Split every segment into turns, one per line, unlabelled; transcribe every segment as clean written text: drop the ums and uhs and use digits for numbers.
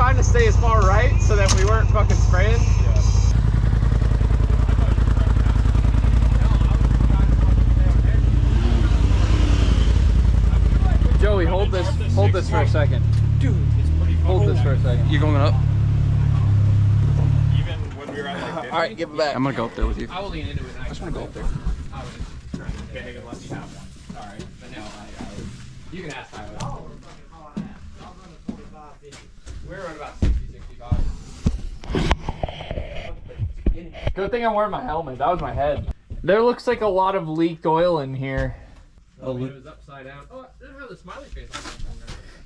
trying to stay as far right so that we weren't fucking spraying. Joey, hold this for a second.
Dude, it's pretty fun.
Hold this for a second.
You're going up?
Even when we were at like 50,
All right, give it back.
I'm gonna go up there with you.
I will lean into it. I
just wanna go up there.
I was trying to get it unless you have one. Sorry, but no, you can ask Tyler. We're running about 60, 65. Good thing I'm wearing my helmet. That was my head. There looks like a lot of leaked oil in here.
Oh, it was upside down. Oh, it didn't have the smiley face on it.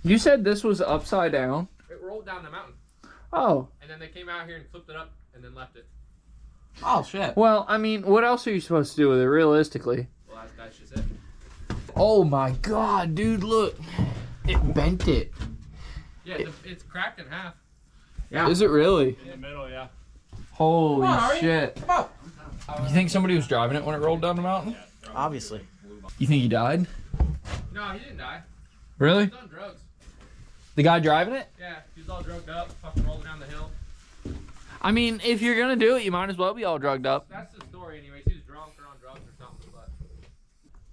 You said this was upside down?
It rolled down the mountain.
Oh.
And then they came out here and flipped it up and then left it.
Oh shit.
Well, I mean, what else are you supposed to do with it, realistically?
Well, that's just it.
Oh my god, dude, look. It bent it.
Yeah, it's cracked in half.
Yeah. Is it really?
in the middle, yeah.
Holy shit.
Come
You think somebody was driving it when it rolled down the mountain?
Obviously.
You think he died?
No, he didn't die.
Really?
He was on drugs.
The guy driving it?
Yeah, he was all drugged up, fucking rolling down the hill.
I mean, if you're gonna do it, you might as well be all drugged up.
That's the story anyways. He was drunk or on drugs or something, but...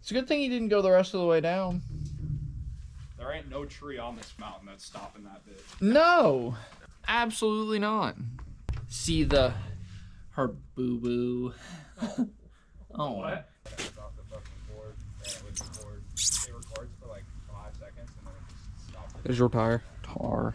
It's a good thing he didn't go the rest of the way down.
There ain't no tree on this mountain that's stopping that bit.
No, absolutely not. See her boo-boo. Oh.
What?
Off the fucking board, ran it with the board. It records for like 5 seconds and then it just stopped.
There's your tire. Tar.